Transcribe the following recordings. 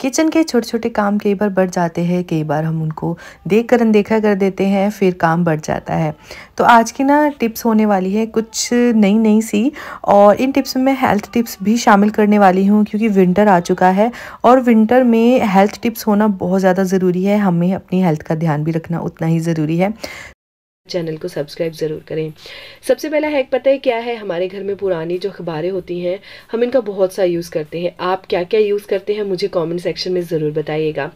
Kitchen के छोटे-छोटे काम कई बार बढ़ जाते हैं, कई बार हम उनको देखकर अनदेखा कर देते हैं, फिर काम बढ़ जाता है। तो आज की ना टिप्स होने वाली है कुछ नई-नई सी, और इन टिप्स में मैं हेल्थ टिप्स भी शामिल करने वाली हूँ क्योंकि विंटर आ चुका है और विंटर में हेल्थ टिप्स होना बहुत ज़्यादा ज़रूरी है। हमें अपनी हेल्थ का ध्यान भी रखना उतना ही ज़रूरी है। चैनल को सब्सक्राइब ज़रूर करें। सबसे पहला हैक पता है क्या है? हमारे घर में पुरानी जो अखबारें होती हैं, हम इनका बहुत सा यूज़ करते हैं। आप क्या-क्या यूज़ करते हैं मुझे कमेंट सेक्शन में ज़रूर बताइएगा।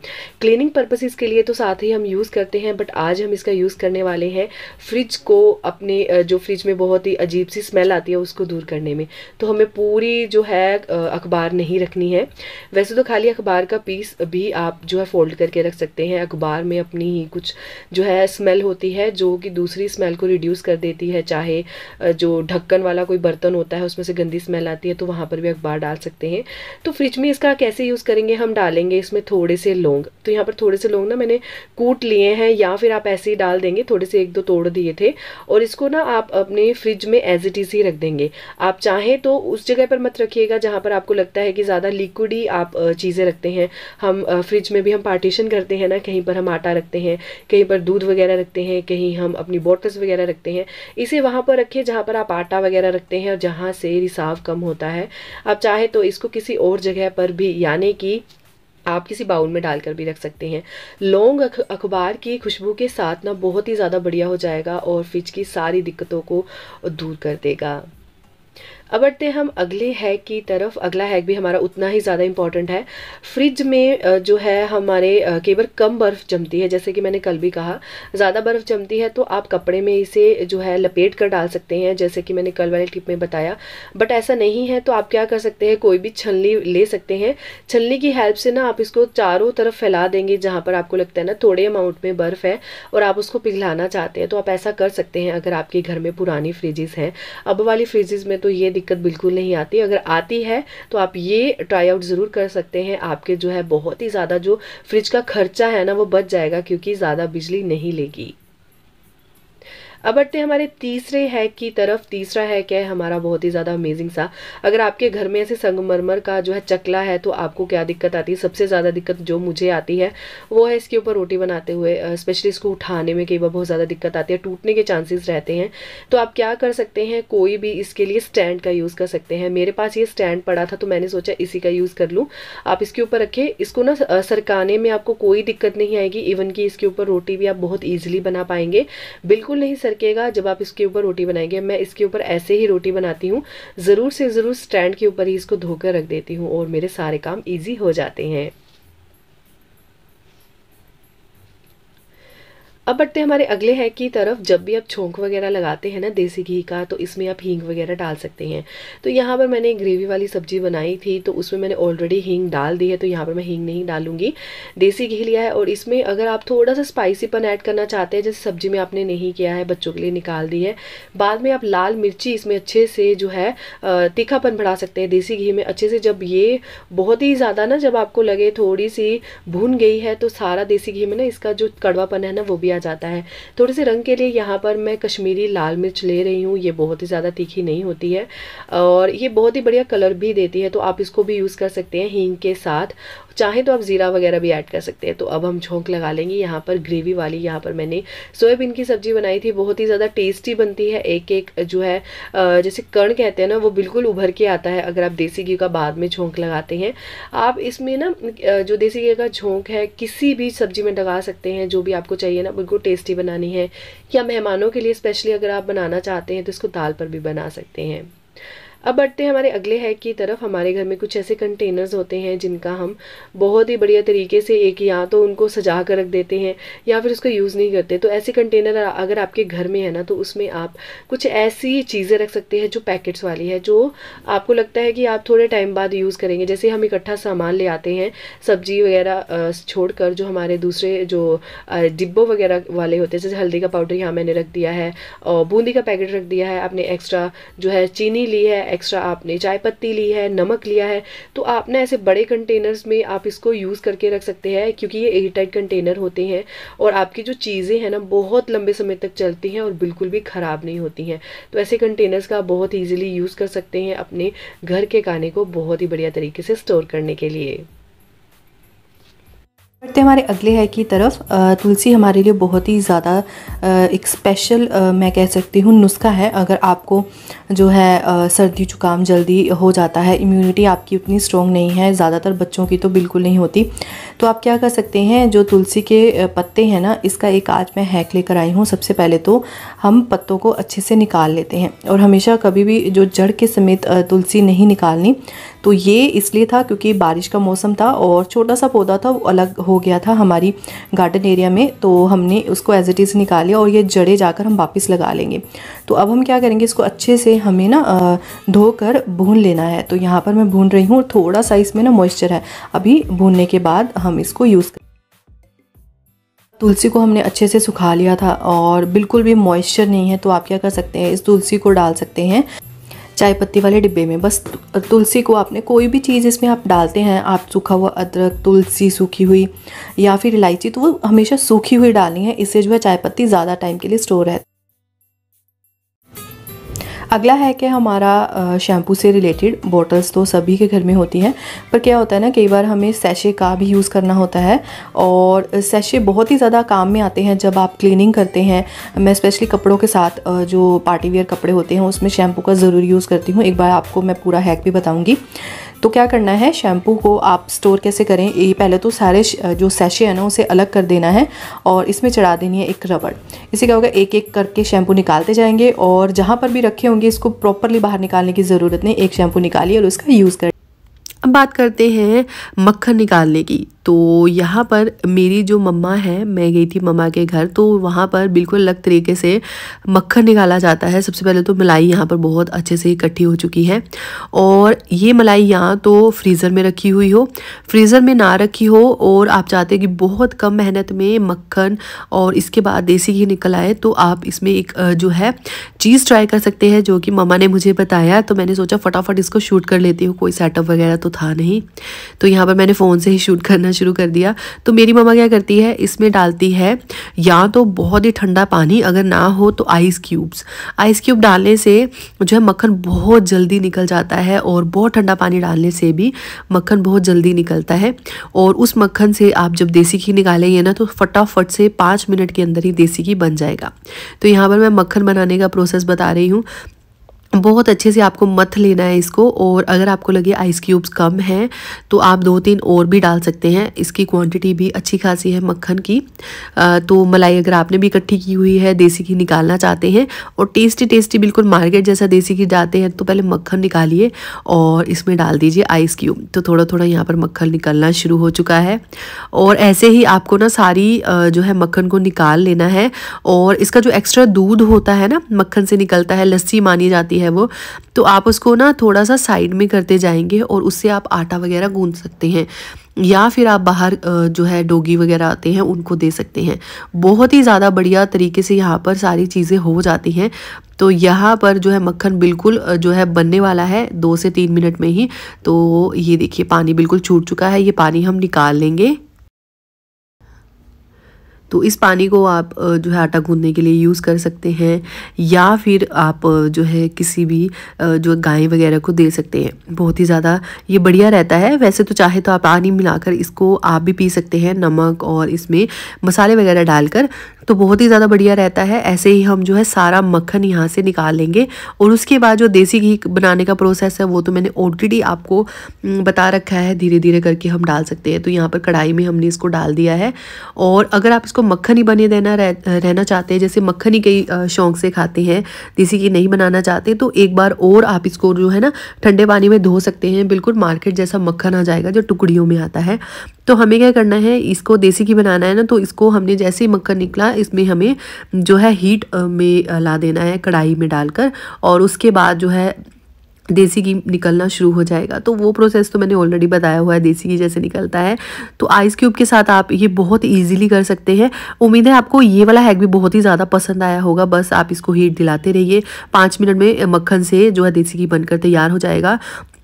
क्लीनिंग पर्पसेस के लिए तो साथ ही हम यूज़ करते हैं, बट आज हम इसका यूज़ करने वाले हैं फ्रिज को अपने जो फ्रिज में बहुत ही अजीब सी स्मेल आती है उसको दूर करने में। तो हमें पूरी जो है अखबार नहीं रखनी है। वैसे तो खाली अखबार का पीस भी आप जो है फ़ोल्ड करके रख सकते हैं। अखबार में अपनी ही कुछ जो है स्मेल होती है जो कि दूसरी स्मेल को रिड्यूस कर देती है। चाहे जो ढक्कन वाला कोई बर्तन होता है उसमें से गंदी स्मेल आती है तो वहाँ पर भी अखबार डाल सकते हैं। तो फ्रिज में इसका कैसे यूज़ करेंगे? हम डालेंगे इसमें थोड़े से लौंग। तो यहाँ पर थोड़े से लौंग ना मैंने कूट लिए हैं, या फिर आप ऐसे ही डाल देंगे, थोड़े से 1-2 तोड़ दिए थे। और इसको ना आप अपने फ्रिज में एज इट इज़ ही रख देंगे। आप चाहें तो उस जगह पर मत रखिएगा जहाँ पर आपको लगता है कि ज़्यादा लिक्विड ही आप चीज़ें रखते हैं। हम फ्रिज में भी हम पार्टीशन करते हैं ना, कहीं पर हम आटा रखते हैं, कहीं पर दूध वगैरह रखते हैं, कहीं हम अपनी बॉटल्स वगैरह रखते हैं। इसे वहाँ पर रखिए जहाँ पर आप आटा वगैरह रखते हैं और जहाँ से रिसाव कम होता है। आप चाहे तो इसको किसी और जगह पर भी, यानी कि आप किसी बाउल में डालकर भी रख सकते हैं। लौंग अखबार की खुशबू के साथ ना बहुत ही ज़्यादा बढ़िया हो जाएगा और फ्रिज की सारी दिक्कतों को दूर कर देगा। अब बढ़ते हैं हम अगले हैक की तरफ। अगला हैक भी हमारा उतना ही ज़्यादा इम्पॉर्टेंट है। फ्रिज में जो है हमारे कई बार कम बर्फ़ जमती है, जैसे कि मैंने कल भी कहा। ज़्यादा बर्फ़ जमती है तो आप कपड़े में इसे जो है लपेट कर डाल सकते हैं, जैसे कि मैंने कल वाले टिप में बताया। बट ऐसा नहीं है तो आप क्या कर सकते हैं, कोई भी छलनी ले सकते हैं। छलनी की हेल्प से ना आप इसको चारों तरफ फैला देंगे जहाँ पर आपको लगता है ना थोड़े अमाउंट में बर्फ़ है और आप उसको पिघलाना चाहते हैं, तो आप ऐसा कर सकते हैं अगर आपके घर में पुरानी फ्रिजेस हैं। अब वाली फ्रिजेस में तो ये दिक्कत बिल्कुल नहीं आती। अगर आती है तो आप ये ट्राई आउट ज़रूर कर सकते हैं। आपके जो है बहुत ही ज़्यादा जो फ्रिज का खर्चा है ना वो बच जाएगा, क्योंकि ज़्यादा बिजली नहीं लेगी। अब बढ़ते हैं हमारे तीसरे हैक की तरफ। तीसरा हैक है हमारा बहुत ही ज़्यादा अमेजिंग सा। अगर आपके घर में ऐसे संगमरमर का जो है चकला है तो आपको क्या दिक्कत आती है? सबसे ज़्यादा दिक्कत जो मुझे आती है वो है इसके ऊपर रोटी बनाते हुए, स्पेशली इसको उठाने में कई बार बहुत ज़्यादा दिक्कत आती है, टूटने के चांसेस रहते हैं। तो आप क्या कर सकते हैं, कोई भी इसके लिए स्टैंड का यूज़ कर सकते हैं। मेरे पास ये स्टैंड पड़ा था तो मैंने सोचा इसी का यूज़ कर लूँ। आप इसके ऊपर रखें, इसको ना सरकाने में आपको कोई दिक्कत नहीं आएगी। इवन कि इसके ऊपर रोटी भी आप बहुत ईजिली बना पाएंगे, बिल्कुल नहीं सरकेगा जब आप इसके ऊपर रोटी बनाएंगे। मैं इसके ऊपर ऐसे ही रोटी बनाती हूँ, ज़रूर से ज़रूर स्टैंड के ऊपर ही इसको धोकर रख देती हूँ और मेरे सारे काम इजी हो जाते हैं। अब बढ़ते हैं हमारे अगले हैक की तरफ। जब भी आप छोंक वगैरह लगाते हैं ना देसी घी का, तो इसमें आप हींग वगैरह डाल सकते हैं। तो यहाँ पर मैंने ग्रेवी वाली सब्जी बनाई थी तो उसमें मैंने ऑलरेडी हींग डाल दी है, तो यहाँ पर मैं हींग नहीं डालूंगी। देसी घी लिया है और इसमें अगर आप थोड़ा सा स्पाइसीपन ऐड करना चाहते हैं, जैसे सब्जी में आपने नहीं किया है, बच्चों के लिए निकाल दी है, बाद में आप लाल मिर्ची इसमें अच्छे से जो है तीखापन बढ़ा सकते हैं देसी घी में अच्छे से। जब ये बहुत ही ज़्यादा ना, जब आपको लगे थोड़ी सी भून गई है तो सारा देसी घी में ना इसका जो कड़वापन है ना वो भी जाता है। थोड़े से रंग के लिए यहाँ पर मैं कश्मीरी लाल मिर्च ले रही हूँ। ये बहुत ही ज़्यादा तीखी नहीं होती है और ये बहुत ही बढ़िया कलर भी देती है, तो आप इसको भी यूज़ कर सकते हैं हींग के साथ। चाहे तो आप ज़ीरा वगैरह भी ऐड कर सकते हैं। तो अब हम झोंक लगा लेंगे यहाँ पर ग्रेवी वाली। यहाँ पर मैंने सोयाबीन की सब्ज़ी बनाई थी, बहुत ही ज़्यादा टेस्टी बनती है। एक एक जो है जैसे कण कहते हैं ना वो बिल्कुल उभर के आता है अगर आप देसी घी का बाद में झोंक लगाते हैं। आप इसमें ना जो देसी घी का झोंक है किसी भी सब्ज़ी में लगा सकते हैं, जो भी आपको चाहिए ना, बिल्कुल टेस्टी बनानी है या मेहमानों के लिए स्पेशली अगर आप बनाना चाहते हैं तो इसको दाल पर भी बना सकते हैं। अब बढ़ते हैं हमारे अगले हैक की तरफ। हमारे घर में कुछ ऐसे कंटेनर्स होते हैं जिनका हम बहुत ही बढ़िया तरीके से एक या तो उनको सजा कर रख देते हैं या फिर उसको यूज़ नहीं करते। तो ऐसे कंटेनर अगर आपके घर में है ना, तो उसमें आप कुछ ऐसी चीज़ें रख सकते हैं जो पैकेट्स वाली है, जो आपको लगता है कि आप थोड़े टाइम बाद यूज़ करेंगे। जैसे हम इकट्ठा सामान ले आते हैं सब्जी वगैरह छोड़कर, जो हमारे दूसरे जो डिब्बों वगैरह वाले होते हैं, जैसे हल्दी का पाउडर यहाँ मैंने रख दिया है और बूंदी का पैकेट रख दिया है, आपने एक्स्ट्रा जो है चीनी ली है, एक्स्ट्रा आपने चाय पत्ती ली है, नमक लिया है, तो आप ना ऐसे बड़े कंटेनर्स में आप इसको यूज़ करके रख सकते हैं, क्योंकि ये एयर टाइट कंटेनर होते हैं और आपकी जो चीज़ें हैं ना बहुत लंबे समय तक चलती हैं और बिल्कुल भी ख़राब नहीं होती हैं। तो ऐसे कंटेनर्स का आप बहुत ईजिली यूज़ कर सकते हैं अपने घर के खाने को बहुत ही बढ़िया तरीके से स्टोर करने के लिए। बढ़ते हमारे अगले हैक की तरफ। तुलसी हमारे लिए बहुत ही ज़्यादा एक स्पेशल मैं कह सकती हूँ नुस्खा है। अगर आपको जो है सर्दी जुकाम जल्दी हो जाता है, इम्यूनिटी आपकी उतनी स्ट्रॉन्ग नहीं है, ज़्यादातर बच्चों की तो बिल्कुल नहीं होती, तो आप क्या कर सकते हैं, जो तुलसी के पत्ते हैं ना, इसका एक आज मैं हैक लेकर आई हूँ। सबसे पहले तो हम पत्तों को अच्छे से निकाल लेते हैं, और हमेशा कभी भी जो जड़ के समेत तुलसी नहीं निकालनी। तो ये इसलिए था क्योंकि बारिश का मौसम था और छोटा सा पौधा था, वो अलग हो गया था हमारी गार्डन एरिया में, तो हमने उसको एज इट इज़ निकाल लिया और ये जड़ें जाकर हम वापस लगा लेंगे। तो अब हम क्या करेंगे, इसको अच्छे से हमें ना धोकर भून लेना है। तो यहाँ पर मैं भून रही हूँ, थोड़ा सा इसमें ना मॉइस्चर है, अभी भूनने के बाद हम इसको यूज़ करें। तुलसी को हमने अच्छे से सुखा लिया था और बिल्कुल भी मॉइस्चर नहीं है, तो आप क्या कर सकते हैं, इस तुलसी को डाल सकते हैं चाय पत्ती वाले डिब्बे में। बस तुलसी को आपने कोई भी चीज़ इसमें आप डालते हैं, आप सूखा हुआ अदरक, तुलसी सूखी हुई या फिर इलायची, तो वो हमेशा सूखी हुई डालनी है, इससे जो है चाय पत्ती ज़्यादा टाइम के लिए स्टोर है। अगला है कि हमारा शैम्पू से रिलेटेड बॉटल्स तो सभी के घर में होती हैं, पर क्या होता है ना, कई बार हमें सैशे का भी यूज़ करना होता है, और सैशे बहुत ही ज़्यादा काम में आते हैं जब आप क्लीनिंग करते हैं। मैं स्पेशली कपड़ों के साथ जो पार्टी वेयर कपड़े होते हैं उसमें शैम्पू का ज़रूर यूज़ करती हूँ। एक बार आपको मैं पूरा हैक भी बताऊँगी। तो क्या करना है, शैम्पू को आप स्टोर कैसे करें, ये पहले तो सारे जो सैशे है ना उसे अलग कर देना है और इसमें चढ़ा देनी है एक रबड़। इससे क्या होगा, एक एक करके शैम्पू निकालते जाएंगे और जहाँ पर भी रखे होंगे इसको प्रॉपरली बाहर निकालने की ज़रूरत नहीं, एक शैम्पू निकालिए और उसका यूज़ करें। अब बात करते हैं मक्खन निकालने की। तो यहाँ पर मेरी जो मम्मा है, मैं गई थी मम्मा के घर, तो वहाँ पर बिल्कुल अलग तरीके से मक्खन निकाला जाता है। सबसे पहले तो मलाई यहाँ पर बहुत अच्छे से इकट्ठी हो चुकी है, और ये मलाई यहाँ तो फ्रीज़र में रखी हुई हो, फ्रीज़र में ना रखी हो और आप चाहते हैं कि बहुत कम मेहनत में मक्खन और इसके बाद देसी घी निकल आए, तो आप इसमें एक जो है चीज़ ट्राई कर सकते हैं, जो कि मम्मा ने मुझे बताया। तो मैंने सोचा फटाफट इसको शूट कर लेती हूँ, कोई सेटअप वगैरह तो था नहीं, तो यहाँ पर मैंने फ़ोन से ही शूट करना शुरू कर दिया। तो मेरी मम्मा क्या करती है, इसमें डालती है या तो बहुत ही ठंडा पानी, अगर ना हो तो आइस क्यूब्स। आइस क्यूब डालने से जो है मक्खन बहुत जल्दी निकल जाता है, और बहुत ठंडा पानी डालने से भी मक्खन बहुत जल्दी निकलता है। और उस मक्खन से आप जब देसी घी निकालेंगे ना, तो फटाफट से 5 मिनट के अंदर ही देसी घी बन जाएगा। तो यहाँ पर मैं मक्खन बनाने का प्रोसेस बता रही हूँ। बहुत अच्छे से आपको मथ लेना है इसको, और अगर आपको लगे आइस क्यूब्स कम हैं तो आप 2-3 और भी डाल सकते हैं। इसकी क्वांटिटी भी अच्छी खासी है मक्खन की। तो मलाई अगर आपने भी इकट्ठी की हुई है, देसी घी निकालना चाहते हैं और टेस्टी टेस्टी बिल्कुल मार्केट जैसा देसी घी जाते हैं, तो पहले मक्खन निकालिए और इसमें डाल दीजिए आइस क्यूब। तो थोड़ा थोड़ा यहाँ पर मक्खन निकलना शुरू हो चुका है, और ऐसे ही आपको ना सारी जो है मक्खन को निकाल लेना है। और इसका जो एक्स्ट्रा दूध होता है ना, मक्खन से निकलता है, लस्सी मानी जाती है वो, तो आप उसको ना थोड़ा सा साइड में करते जाएंगे और उससे आप आटा वगैरह गूंथ सकते हैं, या फिर आप बाहर जो है डोगी वगैरह आते हैं उनको दे सकते हैं। बहुत ही ज़्यादा बढ़िया तरीके से यहाँ पर सारी चीज़ें हो जाती हैं। तो यहाँ पर जो है मक्खन बिल्कुल जो है बनने वाला है 2 से 3 मिनट में ही। तो ये देखिए पानी बिल्कुल छूट चुका है, ये पानी हम निकाल लेंगे। तो इस पानी को आप जो है आटा गूंदने के लिए यूज़ कर सकते हैं, या फिर आप जो है किसी भी जो गाय वगैरह को दे सकते हैं। बहुत ही ज़्यादा ये बढ़िया रहता है। वैसे तो चाहे तो आप पानी मिलाकर इसको आप भी पी सकते हैं, नमक और इसमें मसाले वगैरह डालकर, तो बहुत ही ज़्यादा बढ़िया रहता है। ऐसे ही हम जो है सारा मक्खन यहाँ से निकाल लेंगे, और उसके बाद जो देसी घी बनाने का प्रोसेस है वो तो मैंने ऑलरेडी आपको बता रखा है, धीरे धीरे करके हम डाल सकते हैं। तो यहाँ पर कढ़ाई में हमने इसको डाल दिया है, और अगर आप इसको मक्खन ही बने रहना चाहते हैं, जैसे मक्खन ही कई शौक से खाते हैं, देसी घी नहीं बनाना चाहते, तो एक बार और आप इसको जो है ना ठंडे पानी में धो सकते हैं। बिल्कुल मार्केट जैसा मक्खन आ जाएगा जो टुकड़ियों में आता है। तो हमें क्या करना है, इसको देसी घी बनाना है ना, तो इसको हमने जैसे ही मक्खन निकला इसमें हमें जो है हीट में ला देना है कढ़ाई में डालकर, और उसके बाद जो है देसी घी निकलना शुरू हो जाएगा। तो वो प्रोसेस तो मैंने ऑलरेडी बताया हुआ है, देसी घी जैसे निकलता है। तो आइस क्यूब के साथ आप ये बहुत ईजिली कर सकते हैं। उम्मीद है आपको ये वाला हैक भी बहुत ही ज़्यादा पसंद आया होगा। बस आप इसको हीट दिलाते रहिए, 5 मिनट में मक्खन से जो है देसी घी बनकर तैयार हो जाएगा,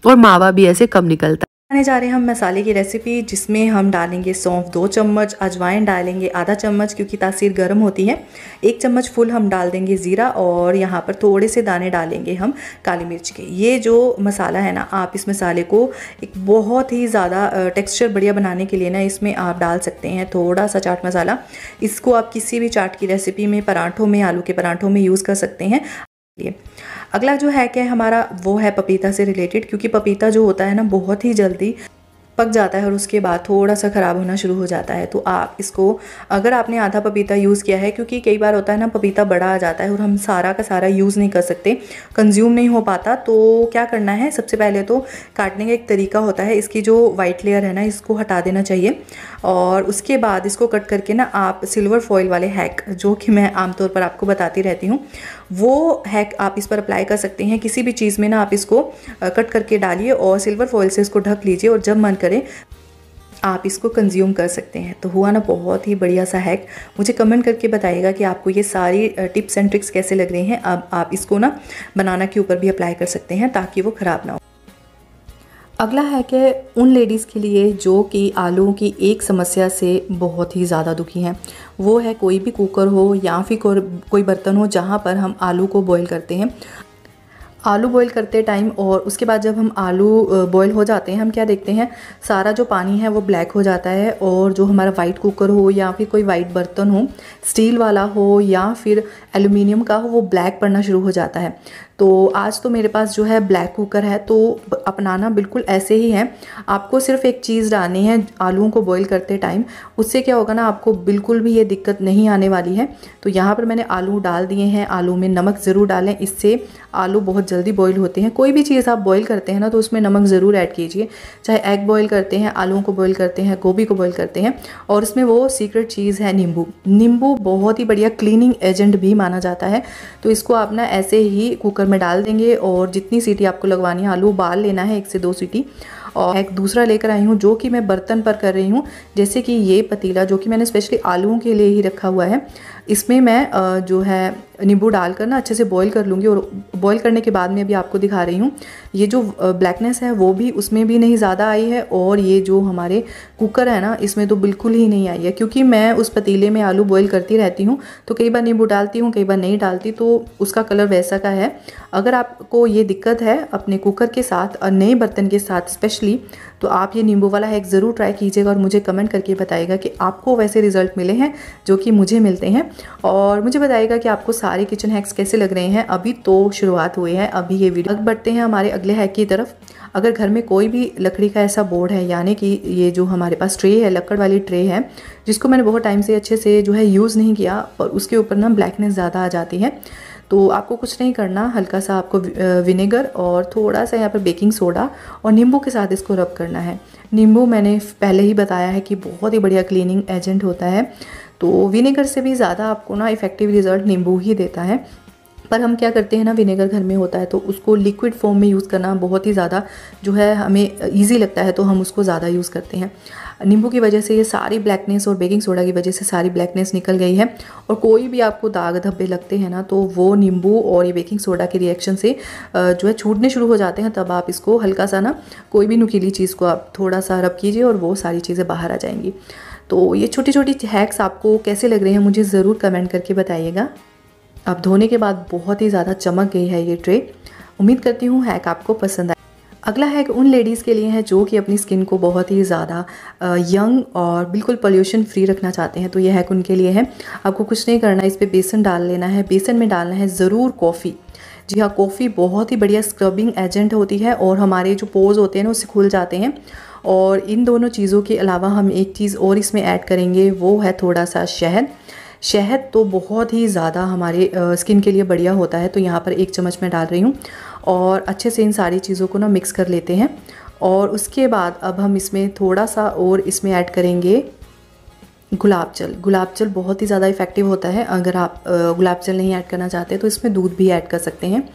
और मावा भी ऐसे कम निकलता है। बनाने जा रहे हैं हम मसाले की रेसिपी, जिसमें हम डालेंगे सौंफ 2 चम्मच, अजवाइन डालेंगे आधा चम्मच क्योंकि तासीर गर्म होती है, 1 चम्मच फुल हम डाल देंगे ज़ीरा, और यहाँ पर थोड़े से दाने डालेंगे हम काली मिर्च के। ये जो मसाला है ना, आप इस मसाले को एक बहुत ही ज़्यादा टेक्सचर बढ़िया बनाने के लिए ना इसमें आप डाल सकते हैं थोड़ा सा चाट मसाला। इसको आप किसी भी चाट की रेसिपी में, पराठों में, आलू के पराठों में यूज़ कर सकते हैं। अगला जो है क्या हमारा, वो है पपीता से रिलेटेड, क्योंकि पपीता जो होता है ना बहुत ही जल्दी पक जाता है और उसके बाद थोड़ा सा ख़राब होना शुरू हो जाता है। तो आप इसको, अगर आपने आधा पपीता यूज़ किया है, क्योंकि कई बार होता है ना पपीता बड़ा आ जाता है और हम सारा का सारा यूज़ नहीं कर सकते, कंज्यूम नहीं हो पाता, तो क्या करना है, सबसे पहले तो काटने का एक तरीका होता है, इसकी जो वाइट लेयर है ना इसको हटा देना चाहिए, और उसके बाद इसको कट करके ना आप सिल्वर फॉइल वाले हैक, जो कि मैं आमतौर पर आपको बताती रहती हूँ, वो हैक आप इस पर अप्लाई कर सकते हैं। किसी भी चीज़ में ना आप इसको कट करके डालिए और सिल्वर फॉइल से इसको ढक लीजिए, और जब मन करे आप इसको कंज्यूम कर सकते हैं। तो हुआ ना बहुत ही बढ़िया सा हैक। मुझे कमेंट करके बताइएगा कि आपको ये सारी टिप्स एंड ट्रिक्स कैसे लग रही हैं। अब आप इसको ना बनाना के ऊपर भी अप्लाई कर सकते हैं ताकि वो ख़राब ना हो। अगला है कि उन लेडीज़ के लिए जो कि आलूओं की एक समस्या से बहुत ही ज़्यादा दुखी हैं, वो है कोई भी कुकर हो या फिर कोई बर्तन हो जहाँ पर हम आलू को बॉईल करते हैं। आलू बॉईल करते टाइम और उसके बाद जब हम आलू बॉईल हो जाते हैं, हम क्या देखते हैं, सारा जो पानी है वो ब्लैक हो जाता है, और जो हमारा वाइट कुकर हो या फिर कोई वाइट बर्तन हो, स्टील वाला हो या फिर एल्युमिनियम का हो, वो ब्लैक पड़ना शुरू हो जाता है। तो आज तो मेरे पास जो है ब्लैक कुकर है, तो अपनाना बिल्कुल ऐसे ही है। आपको सिर्फ एक चीज़ डालनी है आलूओं को बॉईल करते टाइम, उससे क्या होगा ना, आपको बिल्कुल भी ये दिक्कत नहीं आने वाली है। तो यहाँ पर मैंने आलू डाल दिए हैं। आलू में नमक ज़रूर डालें, इससे आलू बहुत जल्दी बॉईल होते हैं। कोई भी चीज़ आप बॉईल करते हैं ना तो उसमें नमक ज़रूर ऐड कीजिए, चाहे एग बॉईल करते हैं, आलूओं को बॉईल करते हैं, गोभी को बॉईल करते हैं। और इसमें वो सीक्रेट चीज़ है नींबू। नींबू बहुत ही बढ़िया क्लीनिंग एजेंट भी माना जाता है। तो इसको आप ना ऐसे ही कुकर में डाल देंगे, और जितनी सीटी आपको लगवानी है, आलू उबाल लेना है 1 से 2 सीटी। और एक दूसरा लेकर आई हूँ जो कि मैं बर्तन पर कर रही हूँ, जैसे कि ये पतीला जो कि मैंने स्पेशली आलूओं के लिए ही रखा हुआ है। इसमें मैं जो है नींबू डालकर ना अच्छे से बॉईल कर लूँगी, और बॉईल करने के बाद में अभी आपको दिखा रही हूँ, ये जो ब्लैकनेस है वो भी उसमें भी नहीं ज़्यादा आई है, और ये जो हमारे कुकर है ना इसमें तो बिल्कुल ही नहीं आई है, क्योंकि मैं उस पतीले में आलू बॉईल करती रहती हूँ, तो कई बार नींबू डालती हूँ, कई बार नहीं डालती, तो उसका कलर वैसा का है। अगर आपको ये दिक्कत है अपने कुकर के साथ और नए बर्तन के साथ स्पेशली, तो आप ये नींबू वाला हैक ज़रूर ट्राई कीजिएगा, और मुझे कमेंट करके बताइएगा कि आपको वैसे रिज़ल्ट मिले हैं जो कि मुझे मिलते हैं, और मुझे बताइएगा कि आपको सारे किचन हैक्स कैसे लग रहे हैं। अभी तो शुरुआत हुई है, अभी ये वीडियो बढ़ते हैं हमारे अगले हैक की तरफ। अगर घर में कोई भी लकड़ी का ऐसा बोर्ड है, यानी कि ये जो हमारे पास ट्रे है, लकड़ वाली ट्रे है, जिसको मैंने बहुत टाइम से अच्छे से जो है यूज़ नहीं किया, और उसके ऊपर ना ब्लैकनेस ज़्यादा आ जाती है, तो आपको कुछ नहीं करना, हल्का सा आपको विनेगर और थोड़ा सा यहाँ पर बेकिंग सोडा और नींबू के साथ इसको रब करना है। नींबू मैंने पहले ही बताया है कि बहुत ही बढ़िया क्लीनिंग एजेंट होता है, तो विनेगर से भी ज़्यादा आपको ना इफ़ेक्टिव रिज़ल्ट नींबू ही देता है। पर हम क्या करते हैं ना, विनेगर घर में होता है तो उसको लिक्विड फॉर्म में यूज़ करना बहुत ही ज़्यादा जो है हमें ईजी लगता है, तो हम उसको ज़्यादा यूज़ करते हैं। नींबू की वजह से ये सारी ब्लैकनेस और बेकिंग सोडा की वजह से सारी ब्लैकनेस निकल गई है, और कोई भी आपको दाग धब्बे लगते हैं ना, तो वो नींबू और ये बेकिंग सोडा के रिएक्शन से जो है छूटने शुरू हो जाते हैं। तब आप इसको हल्का सा ना, कोई भी नुकीली चीज़ को आप थोड़ा सा रब कीजिए और वो सारी चीज़ें बाहर आ जाएंगी। तो ये छोटी छोटी हैक्स आपको कैसे लग रहे हैं मुझे ज़रूर कमेंट करके बताइएगा। अब धोने के बाद बहुत ही ज़्यादा चमक गई है ये ट्रे। उम्मीद करती हूँ हैक आपको पसंद आए। अगला हैक उन लेडीज़ के लिए है जो कि अपनी स्किन को बहुत ही ज़्यादा यंग और बिल्कुल पोल्यूशन फ्री रखना चाहते हैं, तो ये हैक उनके लिए है। आपको कुछ नहीं करना, इस पर बेसन डाल लेना है। बेसन में डालना है ज़रूर कॉफ़ी। जी हाँ, कॉफ़ी बहुत ही बढ़िया स्क्रबिंग एजेंट होती है, और हमारे जो पोर्स होते हैं ना उससे खुल जाते हैं। और इन दोनों चीज़ों के अलावा हम एक चीज़ और इसमें ऐड करेंगे, वो है थोड़ा सा शहद। शहद तो बहुत ही ज़्यादा हमारे स्किन के लिए बढ़िया होता है, तो यहाँ पर 1 चम्मच मैं डाल रही हूँ, और अच्छे से इन सारी चीज़ों को ना मिक्स कर लेते हैं। और उसके बाद अब हम इसमें थोड़ा सा और इसमें ऐड करेंगे गुलाब जल। गुलाब जल बहुत ही ज़्यादा इफ़ेक्टिव होता है। अगर आप गुलाब जल नहीं ऐड करना चाहते तो इसमें दूध भी ऐड कर सकते हैं।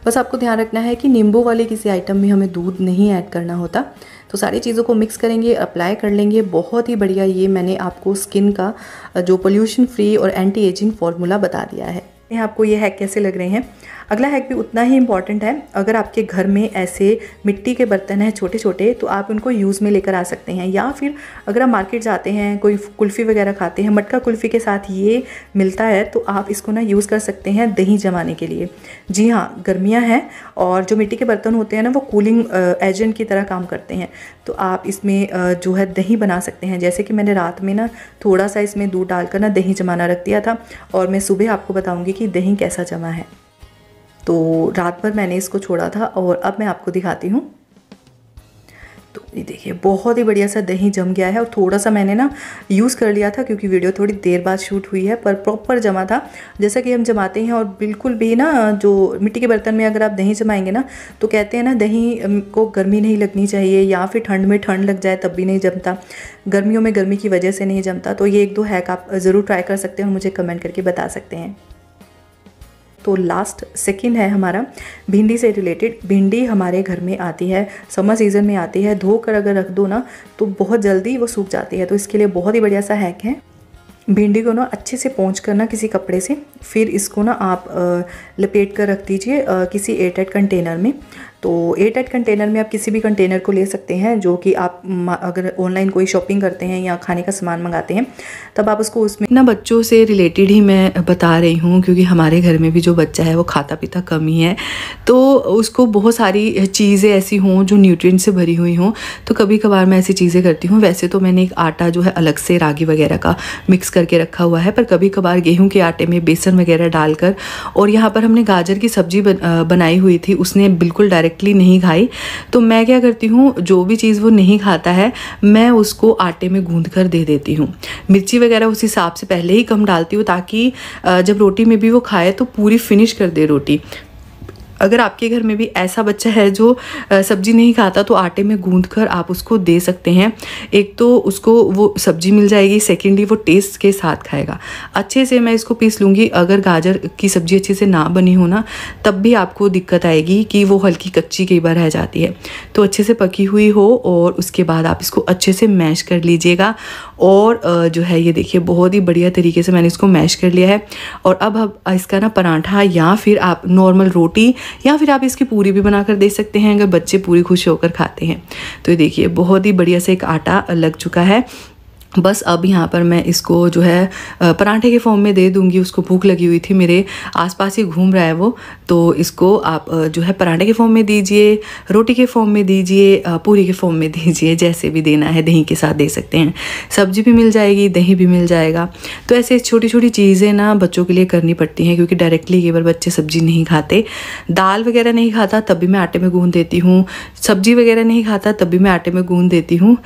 बस आपको ध्यान रखना है कि नींबू वाले किसी आइटम में हमें दूध नहीं ऐड करना होता। तो सारी चीज़ों को मिक्स करेंगे, अप्लाई कर लेंगे। बहुत ही बढ़िया ये मैंने आपको स्किन का जो पोल्यूशन फ्री और एंटी एजिंग फार्मूला बता दिया है। आपको ये हैक कैसे लग रहे हैं। अगला हैक भी उतना ही इम्पॉर्टेंट है। अगर आपके घर में ऐसे मिट्टी के बर्तन हैं छोटे छोटे, तो आप उनको यूज़ में लेकर आ सकते हैं। या फिर अगर आप मार्केट जाते हैं, कोई कुल्फ़ी वगैरह खाते हैं, मटका कुल्फ़ी के साथ ये मिलता है, तो आप इसको ना यूज़ कर सकते हैं दही जमाने के लिए। जी हाँ, गर्मियाँ हैं और जो मिट्टी के बर्तन होते हैं ना, वो कूलिंग एजेंट की तरह काम करते हैं। तो आप इसमें जो है दही बना सकते हैं। जैसे कि मैंने रात में ना थोड़ा सा इसमें दूध डालकर ना दही जमाना रख दिया था, और मैं सुबह आपको बताऊंगी कि दही कैसा जमा है। तो रात भर मैंने इसको छोड़ा था और अब मैं आपको दिखाती हूँ। तो ये देखिए बहुत ही बढ़िया सा दही जम गया है। और थोड़ा सा मैंने ना यूज़ कर लिया था क्योंकि वीडियो थोड़ी देर बाद शूट हुई है, पर प्रॉपर जमा था जैसा कि हम जमाते हैं। और बिल्कुल भी ना, जो मिट्टी के बर्तन में अगर आप दही जमाएंगे ना, तो कहते हैं ना दही को गर्मी नहीं लगनी चाहिए, या फिर ठंड में ठंड लग जाए तब भी नहीं जमता, गर्मियों में गर्मी की वजह से नहीं जमता। तो ये 1-2 हैक आप ज़रूर ट्राई कर सकते हैं और मुझे कमेंट करके बता सकते हैं। तो लास्ट सेकंड है हमारा भिंडी से रिलेटेड। भिंडी हमारे घर में आती है, समर सीज़न में आती है। धोकर अगर रख दो ना तो बहुत जल्दी वो सूख जाती है। तो इसके लिए बहुत ही बढ़िया सा हैक है। भिंडी को ना अच्छे से पोंछ कर ना किसी कपड़े से, फिर इसको ना आप लपेट कर रख दीजिए किसी एयरटाइट कंटेनर में। तो एयरटाइट कंटेनर में आप किसी भी कंटेनर को ले सकते हैं, जो कि आप अगर ऑनलाइन कोई शॉपिंग करते हैं या खाने का सामान मंगाते हैं, तब आप उसको उसमें ना, बच्चों से रिलेटेड ही मैं बता रही हूँ क्योंकि हमारे घर में भी जो बच्चा है वो खाता पीता कम ही है। तो उसको बहुत सारी चीज़ें ऐसी हों जो न्यूट्रिएंट से भरी हुई हों, तो कभी कभार मैं ऐसी चीज़ें करती हूँ। वैसे तो मैंने एक आटा जो है अलग से रागी वगैरह का मिक्स करके रखा हुआ है, पर कभी कभार गेहूँ के आटे में बेसन वगैरह डालकर, और यहाँ पर हमने गाजर की सब्जी बनाई हुई थी, उसने बिल्कुल डायरेक्टली नहीं खाई। तो मैं क्या करती हूँ, जो भी चीज़ वो नहीं खाता है मैं उसको आटे में गूंद कर दे देती हूँ। मिर्ची वगैरह उस हिसाब से पहले ही कम डालती हूँ ताकि जब रोटी में भी वो खाए तो पूरी फिनिश कर दे रोटी। अगर आपके घर में भी ऐसा बच्चा है जो सब्जी नहीं खाता, तो आटे में गूंदकर आप उसको दे सकते हैं। एक तो उसको वो सब्जी मिल जाएगी, सेकेंडली वो टेस्ट के साथ खाएगा। अच्छे से मैं इसको पीस लूँगी। अगर गाजर की सब्ज़ी अच्छे से ना बनी हो ना, तब भी आपको दिक्कत आएगी कि वो हल्की कच्ची कई बार रह जाती है। तो अच्छे से पकी हुई हो और उसके बाद आप इसको अच्छे से मैश कर लीजिएगा। और जो है ये देखिए बहुत ही बढ़िया तरीके से मैंने इसको मैश कर लिया है। और अब इसका ना पराठा या फिर आप नॉर्मल रोटी या फिर आप इसकी पूरी भी बनाकर दे सकते हैं, अगर बच्चे पूरी खुश होकर खाते हैं। तो ये देखिए बहुत ही बढ़िया से एक आटा लग चुका है। बस अब यहाँ पर मैं इसको जो है पराठे के फॉर्म में दे दूँगी। उसको भूख लगी हुई थी, मेरे आसपास ही घूम रहा है वो, तो इसको आप जो है पराठे के फॉर्म में दीजिए, रोटी के फॉर्म में दीजिए, पूरी के फॉर्म में दीजिए, जैसे भी देना है। दही के साथ दे सकते हैं, सब्जी भी मिल जाएगी, दही भी मिल जाएगा। तो ऐसे छोटी छोटी चीज़ें ना बच्चों के लिए करनी पड़ती हैं, क्योंकि डायरेक्टली कई बार बच्चे सब्जी नहीं खाते। दाल वगैरह नहीं खाता तब भी मैं आटे में गूँध देती हूँ, सब्जी वगैरह नहीं खाता तब भी मैं आटे में गूँध देती हूँ।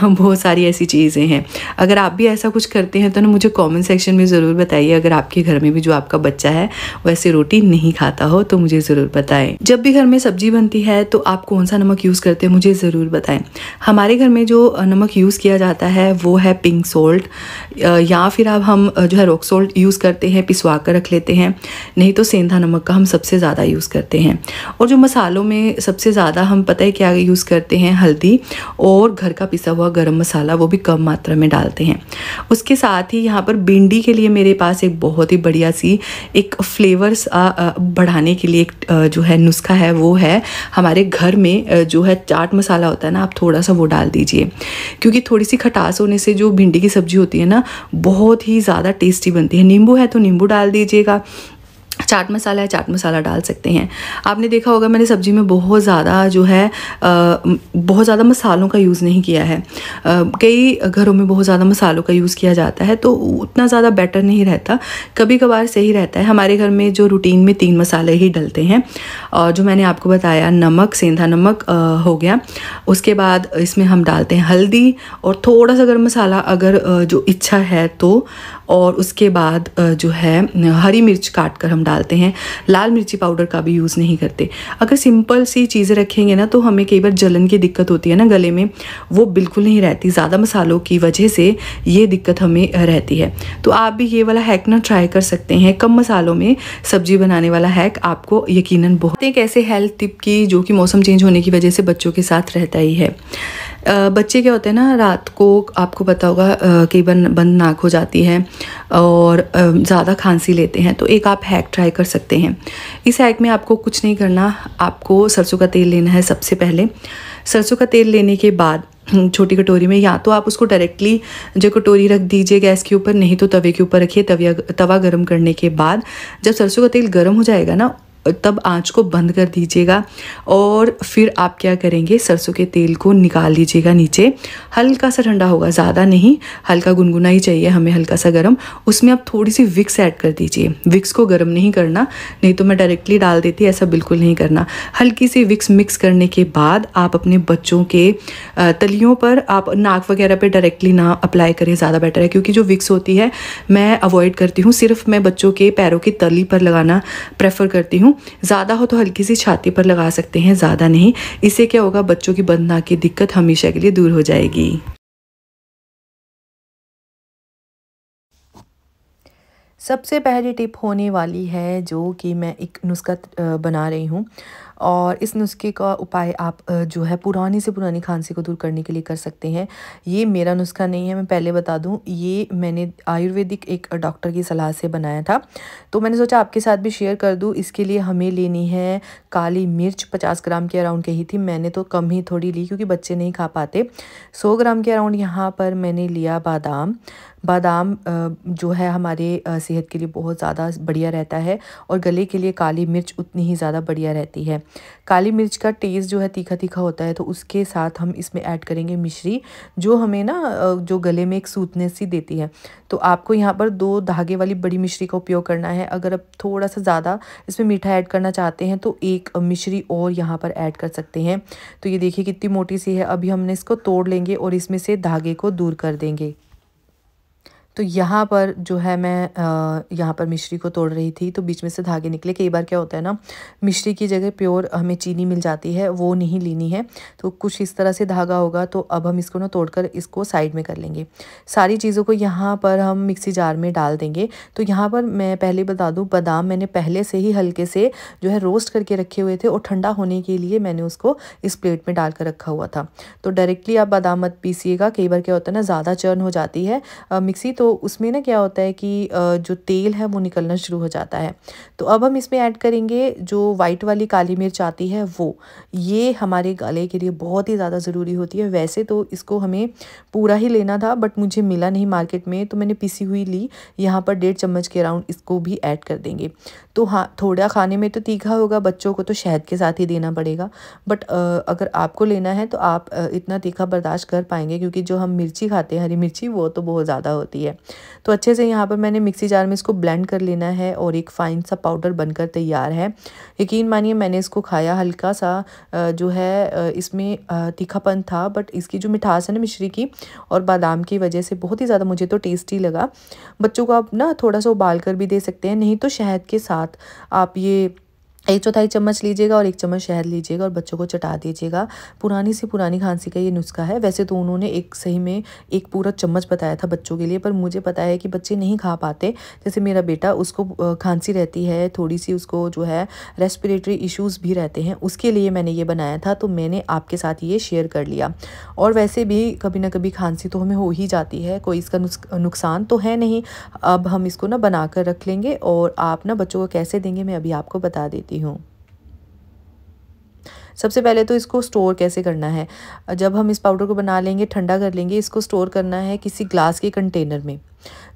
बहुत सारी ऐसी चीज़ें हैं। अगर आप भी ऐसा कुछ करते हैं तो ना मुझे कमेंट सेक्शन में ज़रूर बताइए। अगर आपके घर में भी जो आपका बच्चा है वैसे रोटी नहीं खाता हो तो मुझे ज़रूर बताएं। जब भी घर में सब्जी बनती है तो आप कौन सा नमक यूज़ करते हैं मुझे ज़रूर बताएं। हमारे घर में जो नमक यूज़ किया जाता है वो है पिंक सॉल्ट, या फिर अब हम जो है रॉक सॉल्ट यूज़ करते हैं, पिसवा कर रख लेते हैं। नहीं तो सेंधा नमक का हम सबसे ज़्यादा यूज़ करते हैं। और जो मसालों में सबसे ज़्यादा हम पता है क्या यूज़ करते हैं, हल्दी और घर का पिसा हुआ गरम मसाला, वो भी कम मात्रा में डालते हैं। उसके साथ ही यहाँ पर भिंडी के लिए मेरे पास एक बहुत ही बढ़िया सी एक फ्लेवर्स बढ़ाने के लिए एक जो है नुस्खा है, वो है हमारे घर में जो है चाट मसाला होता है ना, आप थोड़ा सा वो डाल दीजिए, क्योंकि थोड़ी सी खटास होने से जो भिंडी की सब्ज़ी होती है ना बहुत ही ज़्यादा टेस्टी बनती है। नींबू है तो नींबू डाल दीजिएगा, चाट मसाला है चाट मसाला डाल सकते हैं। आपने देखा होगा मैंने सब्ज़ी में बहुत ज़्यादा जो है बहुत ज़्यादा मसालों का यूज़ नहीं किया है। कई घरों में बहुत ज़्यादा मसालों का यूज़ किया जाता है तो उतना ज़्यादा बेटर नहीं रहता, कभी कभार सही रहता है। हमारे घर में जो रूटीन में 3 मसाले ही डलते हैं, और जो मैंने आपको बताया नमक, सेंधा नमक हो गया। उसके बाद इसमें हम डालते हैं हल्दी और थोड़ा सा गरम मसाला अगर जो इच्छा है तो, और उसके बाद जो है हरी मिर्च काट कर हम डालते हैं। लाल मिर्ची पाउडर का भी यूज़ नहीं करते। अगर सिंपल सी चीज़ें रखेंगे ना तो हमें कई बार जलन की दिक्कत होती है ना गले में, वो बिल्कुल नहीं रहती। ज़्यादा मसालों की वजह से ये दिक्कत हमें रहती है। तो आप भी ये वाला हैक ना ट्राई कर सकते हैं। कम मसालों में सब्जी बनाने वाला हैक आपको यकीनन बहुत एक ऐसे हेल्थ टिप की जो कि मौसम चेंज होने की वजह से बच्चों के साथ रहता ही है। बच्चे क्या होते हैं ना, रात को आपको पता होगा कई बार बंद नाक हो जाती है और ज़्यादा खांसी लेते हैं, तो एक आप हैक ट्राई कर सकते हैं। इस हैक में आपको कुछ नहीं करना, आपको सरसों का तेल लेना है। सबसे पहले सरसों का तेल लेने के बाद छोटी कटोरी में, या तो आप उसको डायरेक्टली जो कटोरी रख दीजिए गैस के ऊपर, नहीं तो तवे के ऊपर रखिए। तवा गर्म करने के बाद जब सरसों का तेल गर्म हो जाएगा ना, तब आंच को बंद कर दीजिएगा और फिर आप क्या करेंगे, सरसों के तेल को निकाल लीजिएगा नीचे। हल्का सा ठंडा होगा, ज़्यादा नहीं, हल्का गुनगुना ही चाहिए हमें, हल्का सा गर्म। उसमें आप थोड़ी सी विक्स ऐड कर दीजिए। विक्स को गर्म नहीं करना, नहीं तो मैं डायरेक्टली डाल देती, ऐसा बिल्कुल नहीं करना। हल्की सी विक्स मिक्स करने के बाद आप अपने बच्चों के तलियों पर, आप नाक वगैरह पे डायरेक्टली ना अप्लाई करें, ज़्यादा बेटर है, क्योंकि जो विक्स होती है मैं अवॉइड करती हूँ। सिर्फ मैं बच्चों के पैरों की तली पर लगाना प्रेफर करती हूँ। ज़्यादा हो तो हल्की सी छाती पर लगा सकते हैं, ज़्यादा नहीं। इससे क्या होगा, बच्चों की बंद नाक की दिक्कत हमेशा के लिए दूर हो जाएगी। सबसे पहली टिप होने वाली है जो कि मैं एक नुस्खा बना रही हूँ, और इस नुस्खे का उपाय आप जो है पुरानी से पुरानी खांसी को दूर करने के लिए कर सकते हैं। ये मेरा नुस्खा नहीं है, मैं पहले बता दूँ, ये मैंने आयुर्वेदिक एक डॉक्टर की सलाह से बनाया था, तो मैंने सोचा आपके साथ भी शेयर कर दूँ। इसके लिए हमें लेनी है काली मिर्च, 50 ग्राम के अराउंड कही थी मैंने, तो कम ही थोड़ी ली क्योंकि बच्चे नहीं खा पाते। 100 ग्राम के अराउंड यहाँ पर मैंने लिया बादाम। बादाम जो है हमारे सेहत के लिए बहुत ज़्यादा बढ़िया रहता है, और गले के लिए काली मिर्च उतनी ही ज़्यादा बढ़िया रहती है। काली मिर्च का टेस्ट जो है तीखा तीखा होता है, तो उसके साथ हम इसमें ऐड करेंगे मिश्री, जो हमें ना जो गले में एक सूतनेस सी देती है। तो आपको यहाँ पर 2 धागे वाली बड़ी मिश्री का उपयोग करना है। अगर आप थोड़ा सा ज़्यादा इसमें मीठा ऐड करना चाहते हैं तो एक मिश्री और यहाँ पर ऐड कर सकते हैं। तो ये देखिए कितनी मोटी सी है। अभी हमने इसको तोड़ लेंगे और इसमें से धागे को दूर कर देंगे। तो यहाँ पर जो है मैं यहाँ पर मिश्री को तोड़ रही थी, तो बीच में से धागे निकले। कई बार क्या होता है ना, मिश्री की जगह प्योर हमें चीनी मिल जाती है, वो नहीं लेनी है, तो कुछ इस तरह से धागा होगा। तो अब हम इसको ना तोड़कर इसको साइड में कर लेंगे। सारी चीज़ों को यहाँ पर हम मिक्सी जार में डाल देंगे। तो यहाँ पर मैं पहले बता दूँ, बादाम मैंने पहले से ही हल्के से जो है रोस्ट करके रखे हुए थे, और ठंडा होने के लिए मैंने उसको इस प्लेट में डाल कर रखा हुआ था। तो डायरेक्टली आप बादाम मत पीसिएगा, कई बार क्या होता है ना, ज़्यादा चर्न हो जाती है मिक्सी, तो उसमें ना क्या होता है कि जो तेल है वो निकलना शुरू हो जाता है। तो अब हम इसमें ऐड करेंगे जो वाइट वाली काली मिर्च आती है वो, ये हमारे गले के लिए बहुत ही ज़्यादा ज़रूरी होती है। वैसे तो इसको हमें पूरा ही लेना था, बट मुझे मिला नहीं मार्केट में, तो मैंने पिसी हुई ली। यहाँ पर 1.5 चम्मच के अराउंड इसको भी ऐड कर देंगे। तो हाँ, थोड़ा खाने में तो तीखा होगा, बच्चों को तो शहद के साथ ही देना पड़ेगा, बट अगर आपको लेना है तो आप इतना तीखा बर्दाश्त कर पाएंगे, क्योंकि जो हम मिर्ची खाते हैं, हरी मिर्ची, वो तो बहुत ज़्यादा होती है। तो अच्छे से यहाँ पर मैंने मिक्सी जार में इसको ब्लेंड कर लेना है, और एक फ़ाइन सा पाउडर बनकर तैयार है। यकीन मानिए मैंने इसको खाया, हल्का सा जो है इसमें तीखापन था, बट इसकी जो मिठास है ना मिश्री की और बादाम की वजह से बहुत ही ज़्यादा मुझे तो टेस्टी लगा। बच्चों को आप ना थोड़ा सा उबाल कर भी दे सकते हैं, नहीं तो शहद के साथ आप ये 1/4 चम्मच लीजिएगा और 1 चम्मच शहद लीजिएगा और बच्चों को चटा दीजिएगा। पुरानी से पुरानी खांसी का ये नुस्खा है। वैसे तो उन्होंने एक सही में एक पूरा चम्मच बताया था बच्चों के लिए, पर मुझे पता है कि बच्चे नहीं खा पाते। जैसे मेरा बेटा, उसको खांसी रहती है थोड़ी सी, उसको जो है रेस्पिरेटरी इश्यूज़ भी रहते हैं, उसके लिए मैंने ये बनाया था, तो मैंने आपके साथ ये शेयर कर लिया। और वैसे भी कभी ना कभी खांसी तो हमें हो ही जाती है, कोई इसका नुकसान तो है नहीं। अब हम इसको ना बना कर रख लेंगे, और आप ना बच्चों को कैसे देंगे मैं अभी आपको बता देती हूँ। सबसे पहले तो इसको स्टोर कैसे करना है, जब हम इस पाउडर को बना लेंगे, ठंडा कर लेंगे, इसको स्टोर करना है किसी ग्लास के कंटेनर में।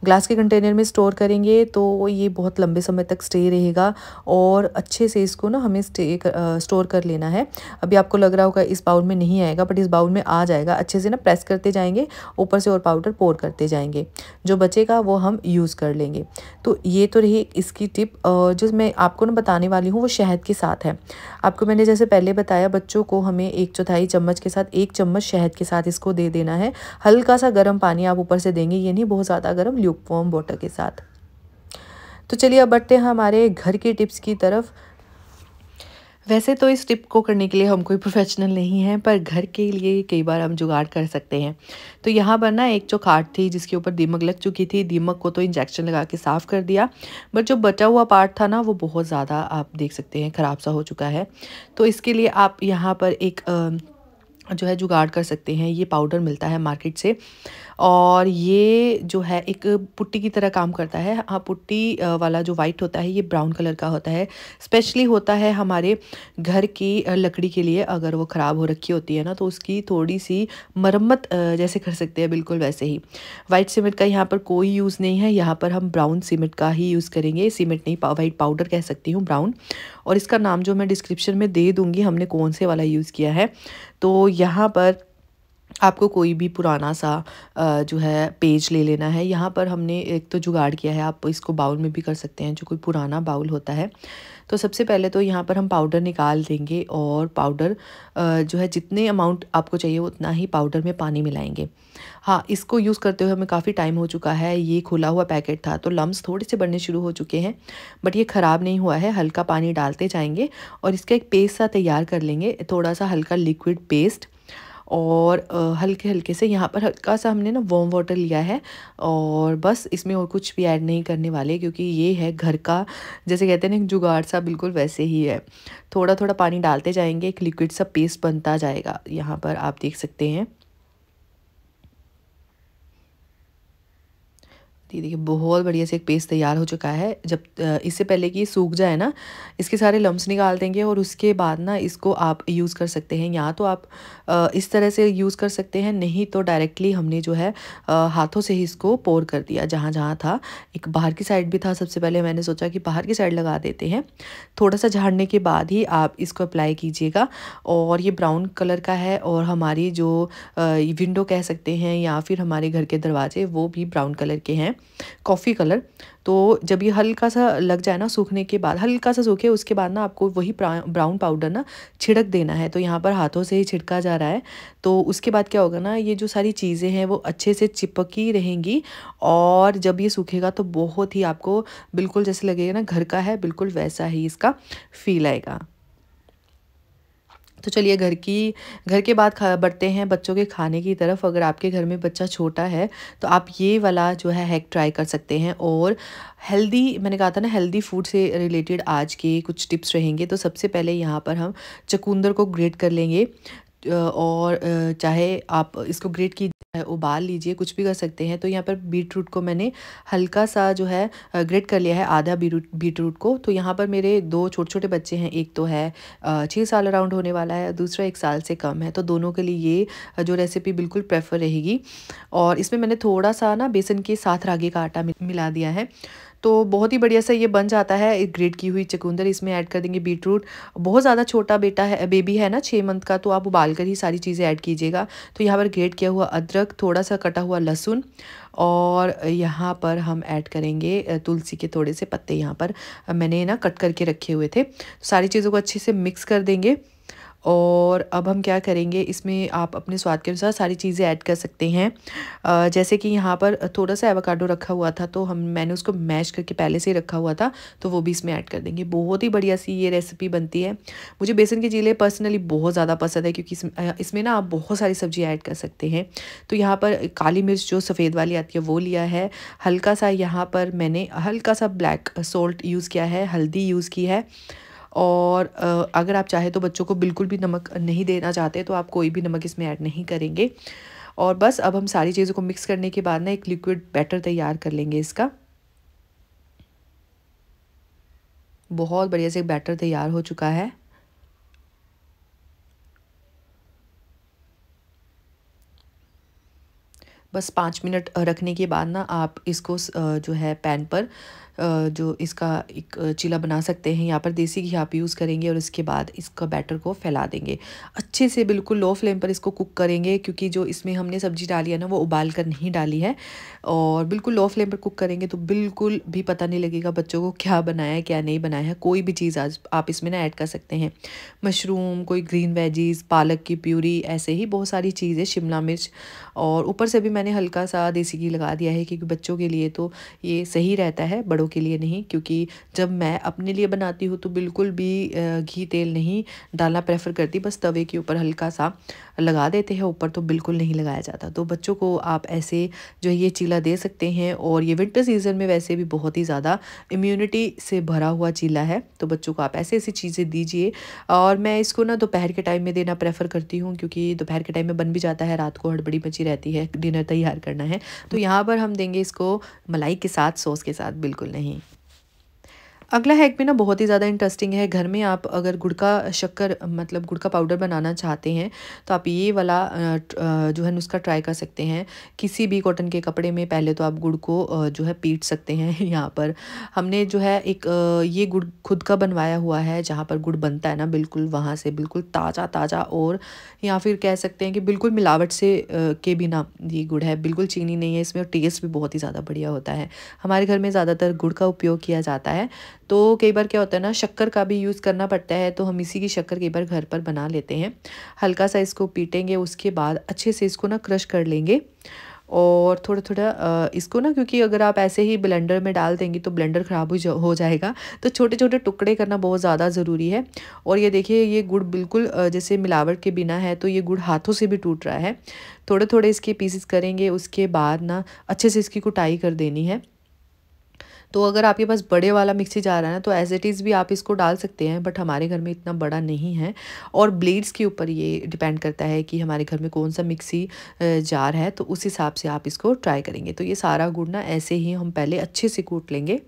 ग्लास के कंटेनर में स्टोर करेंगे तो ये बहुत लंबे समय तक स्टे रहेगा, और अच्छे से इसको ना हमें स्टोर कर लेना है। अभी आपको लग रहा होगा इस बाउल में नहीं आएगा, बट इस बाउल में आ जाएगा। अच्छे से ना प्रेस करते जाएंगे, ऊपर से और पाउडर पोर करते जाएंगे, जो बचेगा वो हम यूज़ कर लेंगे। तो ये तो रही इसकी टिप। जो मैं आपको ना बताने वाली हूँ वो शहद के साथ है। आपको मैंने जैसे पहले बताया, बच्चों को हमें 1/4 चम्मच के साथ 1 चम्मच शहद के साथ इसको दे देना है। हल्का सा गर्म पानी आप ऊपर से देंगे, ये नहीं बहुत ज़्यादा गर्म, ल्यूकवार्म वाटर के साथ। तो चलिए अब बढ़ते हैं हमारे घर की टिप्स की तरफ। वैसे तो इस टिप को करने के लिए हम कोई प्रोफेशनल नहीं हैं, पर घर के लिए कई बार हम जुगाड़ कर सकते हैं। तो यहाँ पर ना एक चौखाट थी जिसके ऊपर दीमक लग चुकी थी। दीमक को तो इंजेक्शन लगा के साफ़ कर दिया, बट जो बचा हुआ पार्ट था ना वो बहुत ज़्यादा, आप देख सकते हैं, ख़राब सा हो चुका है। तो इसके लिए आप यहाँ पर एक जो है जुगाड़ कर सकते हैं। ये पाउडर मिलता है मार्केट से और ये जो है एक पुट्टी की तरह काम करता है। हाँ, पुट्टी वाला जो वाइट होता है ये ब्राउन कलर का होता है। स्पेशली होता है हमारे घर की लकड़ी के लिए। अगर वो ख़राब हो रखी होती है ना तो उसकी थोड़ी सी मरम्मत जैसे कर सकते हैं, बिल्कुल वैसे ही। वाइट सीमेंट का यहाँ पर कोई यूज़ नहीं है, यहाँ पर हम ब्राउन सीमेंट का ही यूज़ करेंगे। सीमेंट नहीं, वाइट पाउडर कह सकती हूँ, ब्राउन। और इसका नाम जो मैं डिस्क्रिप्शन में दे दूँगी हमने कौन से वाला यूज़ किया है। तो यहाँ पर आपको कोई भी पुराना सा जो है पेज ले लेना है। यहाँ पर हमने एक तो जुगाड़ किया है, आप इसको बाउल में भी कर सकते हैं, जो कोई पुराना बाउल होता है। तो सबसे पहले तो यहाँ पर हम पाउडर निकाल देंगे और पाउडर जो है जितने अमाउंट आपको चाहिए उतना ही पाउडर में पानी मिलाएंगे। हाँ, इसको यूज़ करते हुए हमें काफ़ी टाइम हो चुका है। ये खुला हुआ पैकेट था तो लम्स थोड़े से बनने शुरू हो चुके हैं, बट ये ख़राब नहीं हुआ है। हल्का पानी डालते जाएंगे और इसका एक पेस्ट सा तैयार कर लेंगे, थोड़ा सा हल्का लिक्विड पेस्ट। और हल्के हल्के से यहाँ पर हल्का सा हमने ना वार्म वाटर लिया है और बस इसमें और कुछ भी ऐड नहीं करने वाले, क्योंकि ये है घर का, जैसे कहते हैं ना, एक जुगाड़ सा, बिल्कुल वैसे ही है। थोड़ा थोड़ा पानी डालते जाएंगे, एक लिक्विड सा पेस्ट बनता जाएगा। यहाँ पर आप देख सकते हैं, ये देखिए बहुत बढ़िया से एक पेस्ट तैयार हो चुका है। जब इससे पहले कि ये सूख जाए ना, इसके सारे लम्स निकाल देंगे और उसके बाद ना इसको आप यूज़ कर सकते हैं। या तो आप इस तरह से यूज़ कर सकते हैं, नहीं तो डायरेक्टली हमने जो है हाथों से ही इसको पोर कर दिया जहाँ जहाँ था। एक बाहर की साइड भी था, सबसे पहले मैंने सोचा कि बाहर की साइड लगा देते हैं। थोड़ा सा झाड़ने के बाद ही आप इसको अप्लाई कीजिएगा। और ये ब्राउन कलर का है और हमारी जो विंडो कह सकते हैं या फिर हमारे घर के दरवाजे, वो भी ब्राउन कलर के हैं, कॉफ़ी कलर। तो जब ये हल्का सा लग जाए ना, सूखने के बाद हल्का सा सूखे, उसके बाद ना आपको वही ब्राउन पाउडर ना छिड़क देना है। तो यहाँ पर हाथों से ही छिड़का जा रहा है। तो उसके बाद क्या होगा ना, ये जो सारी चीज़ें हैं वो अच्छे से चिपकी रहेंगी और जब ये सूखेगा तो बहुत ही आपको बिल्कुल जैसे लगेगा ना घर का है, बिल्कुल वैसा ही इसका फील आएगा। तो चलिए घर के बाद बढ़ते हैं बच्चों के खाने की तरफ। अगर आपके घर में बच्चा छोटा है तो आप ये वाला जो है हैक ट्राई कर सकते हैं। और हेल्दी, मैंने कहा था ना, हेल्दी फूड से रिलेटेड आज के कुछ टिप्स रहेंगे। तो सबसे पहले यहाँ पर हम चुकंदर को ग्रेट कर लेंगे और चाहे आप इसको ग्रेट की उबाल लीजिए, कुछ भी कर सकते हैं। तो यहाँ पर बीट रूट को मैंने हल्का सा जो है ग्रेट कर लिया है, आधा बीट रूट को। तो यहाँ पर मेरे 2 छोटे छोटे बच्चे हैं, एक तो है 6 साल अराउंड होने वाला है, दूसरा 1 साल से कम है। तो दोनों के लिए ये जो रेसिपी बिल्कुल प्रेफर रहेगी। और इसमें मैंने थोड़ा सा ना बेसन के साथ रागी का आटा मिला दिया है। तो बहुत ही बढ़िया सा ये बन जाता है। एक ग्रेट की हुई चुकंदर इसमें ऐड कर देंगे, बीट रूट। बहुत ज़्यादा छोटा बेबी है ना 6 मंथ का, तो आप उबाल कर ही सारी चीज़ें ऐड कीजिएगा। तो यहाँ पर ग्रेट किया हुआ अदरक, थोड़ा सा कटा हुआ लहसुन और यहाँ पर हम ऐड करेंगे तुलसी के थोड़े से पत्ते, यहाँ पर मैंने ना कट करके रखे हुए थे। सारी चीज़ों को अच्छे से मिक्स कर देंगे। और अब हम क्या करेंगे, इसमें आप अपने स्वाद के अनुसार सारी चीज़ें ऐड कर सकते हैं। जैसे कि यहाँ पर थोड़ा सा एवोकाडो रखा हुआ था, तो मैंने उसको मैश करके पहले से ही रखा हुआ था, तो वो भी इसमें ऐड कर देंगे। बहुत ही बढ़िया सी ये रेसिपी बनती है। मुझे बेसन के चीले पर्सनली बहुत ज़्यादा पसंद है, क्योंकि इसमें ना आप बहुत सारी सब्जी ऐड कर सकते हैं। तो यहाँ पर काली मिर्च जो सफ़ेद वाली आती है वो लिया है, हल्का सा यहाँ पर मैंने हल्का सा ब्लैक सॉल्ट यूज़ किया है, हल्दी यूज़ की है। और अगर आप चाहे तो बच्चों को बिल्कुल भी नमक नहीं देना चाहते तो आप कोई भी नमक इसमें ऐड नहीं करेंगे। और बस अब हम सारी चीज़ों को मिक्स करने के बाद ना एक लिक्विड बैटर तैयार कर लेंगे इसका। बहुत बढ़िया से बैटर तैयार हो चुका है। बस 5 मिनट रखने के बाद ना आप इसको जो है पैन पर जो इसका एक चीला बना सकते हैं। यहाँ पर देसी घी आप यूज़ करेंगे और इसके बाद इसका बैटर को फैला देंगे अच्छे से। बिल्कुल लो फ्लेम पर इसको कुक करेंगे, क्योंकि जो इसमें हमने सब्जी डाली है ना वो उबाल कर नहीं डाली है। और बिल्कुल लो फ्लेम पर कुक करेंगे तो बिल्कुल भी पता नहीं लगेगा बच्चों को क्या बनाया है क्या नहीं बनाया है। कोई भी चीज़ आज आप इसमें ना ऐड कर सकते हैं, मशरूम, कोई ग्रीन वेजीज, पालक की प्यूरी, ऐसे ही बहुत सारी चीज़ें, शिमला मिर्च। और ऊपर से भी मैंने हल्का सा देसी घी लगा दिया है, क्योंकि बच्चों के लिए तो ये सही रहता है, बड़ों के लिए नहीं। क्योंकि जब मैं अपने लिए बनाती हूँ तो बिल्कुल भी घी तेल नहीं डालना प्रेफर करती, बस तवे के ऊपर हल्का सा लगा देते हैं, ऊपर तो बिल्कुल नहीं लगाया जाता। तो बच्चों को आप ऐसे जो है ये चीला दे सकते हैं। और ये विंटर सीज़न में वैसे भी बहुत ही ज़्यादा इम्यूनिटी से भरा हुआ चीला है, तो बच्चों को आप ऐसे ऐसी चीज़ें दीजिए। और मैं इसको ना दोपहर के टाइम में देना प्रेफर करती हूँ, क्योंकि दोपहर के टाइम में बन भी जाता है, रात को हड़बड़ी मची रहती है, डिनर तैयार करना है। तो यहाँ पर हम देंगे इसको मलाई के साथ, सॉस के साथ बिल्कुल नहीं। अगला हैक भी ना बहुत ही ज़्यादा इंटरेस्टिंग है। घर में आप अगर गुड़ का शक्कर मतलब गुड़ का पाउडर बनाना चाहते हैं तो आप ये वाला जो है नुस्खा ट्राई कर सकते हैं। किसी भी कॉटन के कपड़े में पहले तो आप गुड़ को जो है पीट सकते हैं। यहाँ पर हमने जो है एक ये गुड़ खुद का बनवाया हुआ है, जहाँ पर गुड़ बनता है ना बिल्कुल वहाँ से बिल्कुल ताज़ा ताज़ा, और या फिर कह सकते हैं कि बिल्कुल मिलावट से के बिना ये गुड़ है, बिल्कुल चीनी नहीं है इसमें, और टेस्ट भी बहुत ही ज़्यादा बढ़िया होता है। हमारे घर में ज़्यादातर गुड़ का उपयोग किया जाता है, तो कई बार क्या होता है ना शक्कर का भी यूज़ करना पड़ता है, तो हम इसी की शक्कर कई बार घर पर बना लेते हैं। हल्का सा इसको पीटेंगे, उसके बाद अच्छे से इसको ना क्रश कर लेंगे। और थोड़ा थोड़ा इसको ना, क्योंकि अगर आप ऐसे ही ब्लेंडर में डाल देंगी तो ब्लेंडर ख़राब हो जाएगा, तो छोटे छोटे टुकड़े करना बहुत ज़्यादा ज़रूरी है। और ये देखिए ये गुड़ बिल्कुल जैसे मिलावट के बिना है, तो ये गुड़ हाथों से भी टूट रहा है। थोड़े थोड़े इसके पीसेस करेंगे, उसके बाद ना अच्छे से इसकी कुटाई कर देनी है। तो अगर आपके पास बड़े वाला मिक्सी जार है ना, तो एज इट इज़ भी आप इसको डाल सकते हैं, बट हमारे घर में इतना बड़ा नहीं है। और ब्लेड्स के ऊपर ये डिपेंड करता है कि हमारे घर में कौन सा मिक्सी जार है, तो उस हिसाब से आप इसको ट्राई करेंगे। तो ये सारा गुड़ ना ऐसे ही हम पहले अच्छे से कूट लेंगे,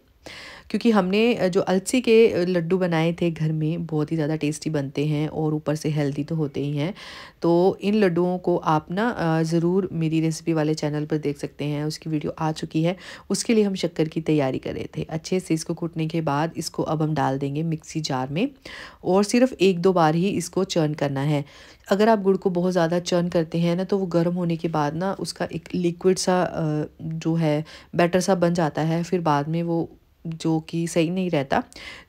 क्योंकि हमने जो अलसी के लड्डू बनाए थे घर में, बहुत ही ज़्यादा टेस्टी बनते हैं और ऊपर से हेल्दी तो होते ही हैं। तो इन लड्डुओं को आप ना ज़रूर मेरी रेसिपी वाले चैनल पर देख सकते हैं, उसकी वीडियो आ चुकी है। उसके लिए हम शक्कर की तैयारी कर रहे थे। अच्छे से इसको कूटने के बाद इसको अब हम डाल देंगे मिक्सी जार में, और सिर्फ 1-2 बार ही इसको चर्न करना है। अगर आप गुड़ को बहुत ज़्यादा चर्न करते हैं ना, तो वो गर्म होने के बाद ना उसका एक लिक्विड सा जो है बैटर सा बन जाता है, फिर बाद में वो जो कि सही नहीं रहता।